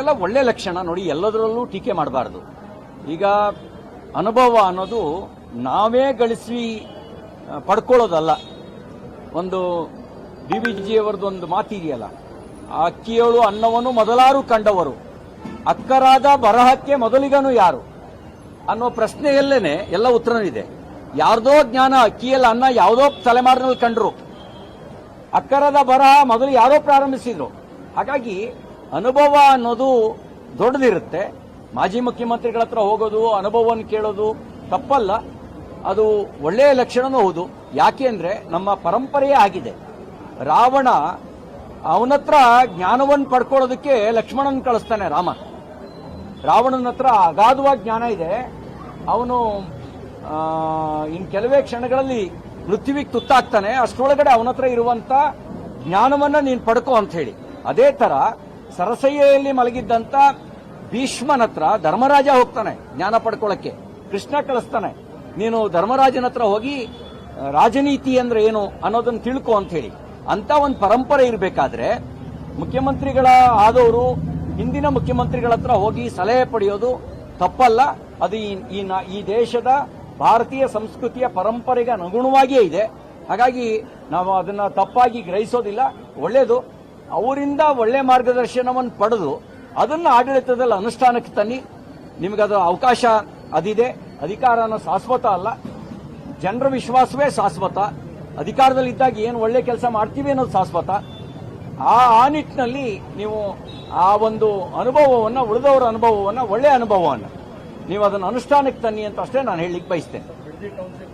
ಇದೆಲ್ಲ ಒಳ್ಳೆ ಲಕ್ಷಣ. ನೋಡಿ, ಎಲ್ಲದರಲ್ಲೂ ಟೀಕೆ ಮಾಡಬಾರ್ದು. ಈಗ ಅನುಭವ ಅನ್ನೋದು ನಾವೇ ಗಳಿಸಿ ಪಡ್ಕೊಳ್ಳೋದಲ್ಲ. ಒಂದು DVಜಿಯವರದ್ದು ಒಂದು ಮಾತಿದೆಯಲ್ಲ, ಅಕ್ಕಿಯೋಳು ಅನ್ನವನ್ನು ಮೊದಲಾರು ಕಂಡವರು, ಅಕ್ಕರಾದ ಬರಹಕ್ಕೆ ಮೊದಲಿಗನು ಯಾರು ಅನ್ನೋ ಪ್ರಶ್ನೆಯಲ್ಲೇನೆ ಎಲ್ಲ ಉತ್ತರವಿದೆ. ಯಾರ್ದೋ ಜ್ಞಾನ ಅಕ್ಕಿಯಲ್ಲಿ ಅನ್ನ ಯಾವುದೋ ತಲೆಮಾರಿನಲ್ಲಿ ಕಂಡ್ರು, ಅಕ್ಕರದ ಬರಹ ಮೊದಲು ಯಾರೋ ಪ್ರಾರಂಭಿಸಿದ್ರು. ಹಾಗಾಗಿ ಅನುಭವ ಅನ್ನೋದು ದೊಡ್ಡದಿರುತ್ತೆ. ಮಾಜಿ ಮುಖ್ಯಮಂತ್ರಿಗಳ ಹತ್ರ ಹೋಗೋದು, ಅನುಭವವನ್ನು ಕೇಳೋದು ತಪ್ಪಲ್ಲ, ಅದು ಒಳ್ಳೆಯ ಲಕ್ಷಣನೂ ಹೌದು. ಯಾಕೆ ಅಂದ್ರೆ ನಮ್ಮ ಪರಂಪರೆಯೇ ಆಗಿದೆ. ರಾವಣ ಅವನತ್ರ ಜ್ಞಾನವನ್ನು ಪಡ್ಕೊಳ್ಳೋದಕ್ಕೆ ಲಕ್ಷ್ಮಣನ್ ಕಳಿಸ್ತಾನೆ ರಾಮ. ರಾವಣನ ಹತ್ರ ಅಗಾಧವಾದ ಜ್ಞಾನ ಇದೆ. ಅವನು ಇನ್ ಕೆಲವೇ ಕ್ಷಣಗಳಲ್ಲಿ ಮೃತ್ಯುವಿಗೆ ತುತ್ತಾಗ್ತಾನೆ. ಅಷ್ಟರೊಳಗಡೆ ಅವನ ಹತ್ರ ಇರುವಂತ ಜ್ಞಾನವನ್ನ ನೀನು ಪಡ್ಕೋ ಅಂತ ಹೇಳಿ. ಅದೇ ತರ ಸರಸಯ್ಯಲ್ಲಿ ಮಲಗಿದ್ದಂತ ಭೀಷ್ಮನ ಹತ್ರ ಧರ್ಮರಾಜ ಹೋಗ್ತಾನೆ ಜ್ಞಾನ ಪಡ್ಕೊಳ್ಳಕ್ಕೆ. ಕೃಷ್ಣ ಕಳಿಸ್ತಾನೆ, ನೀನು ಧರ್ಮರಾಜನ ಹತ್ರ ಹೋಗಿ ರಾಜನೀತಿ ಅಂದ್ರೆ ಏನು ಅನ್ನೋದನ್ನ ತಿಳ್ಕೊ ಅಂತ ಹೇಳಿ. ಅಂತ ಒಂದು ಪರಂಪರೆ ಇರಬೇಕಾದ್ರೆ ಮುಖ್ಯಮಂತ್ರಿಗಳ ಆದವರು ಹಿಂದಿನ ಮುಖ್ಯಮಂತ್ರಿಗಳ ಹತ್ರ ಹೋಗಿ ಸಲಹೆ ಪಡೆಯೋದು ತಪ್ಪಲ್ಲ. ಅದು ಈ ದೇಶದ ಭಾರತೀಯ ಸಂಸ್ಕೃತಿಯ ಪರಂಪರೆಗೆ ಅನುಗುಣವಾಗಿಯೇ ಇದೆ. ಹಾಗಾಗಿ ನಾವು ಅದನ್ನ ತಪ್ಪಾಗಿ ಗ್ರಹಿಸೋದಿಲ್ಲ. ಒಳ್ಳೆಯದು, ಅವರಿಂದ ಒಳ್ಳೆ ಮಾರ್ಗದರ್ಶನವನ್ನು ಪಡೆದು ಅದನ್ನ ಆಡಳಿತದಲ್ಲಿ ಅನುಷ್ಠಾನಕ್ಕೆ ತನ್ನಿ. ನಿಮಗದು ಅವಕಾಶ ಅದಿದೆ. ಅಧಿಕಾರ ಅನ್ನೋ ಶಾಶ್ವತ ಅಲ್ಲ, ಜನರ ವಿಶ್ವಾಸವೇ ಶಾಶ್ವತ. ಅಧಿಕಾರದಲ್ಲಿದ್ದಾಗ ಏನು ಒಳ್ಳೆ ಕೆಲಸ ಮಾಡ್ತೀವಿ ಅನ್ನೋದು ಶಾಶ್ವತ. ಆ ನಿಟ್ಟಿನಲ್ಲಿ ನೀವು ಆ ಒಂದು ಅನುಭವವನ್ನು, ಉಳಿದವರ ಅನುಭವವನ್ನು, ಒಳ್ಳೆಯ ಅನುಭವವನ್ನು ನೀವು ಅದನ್ನು ಅನುಷ್ಠಾನಕ್ಕೆ ತನ್ನಿ ಅಂತ ಅಷ್ಟೇ ನಾನು ಹೇಳಲಿಕ್ಕೆ ಬಯಸ್ತೇನೆ.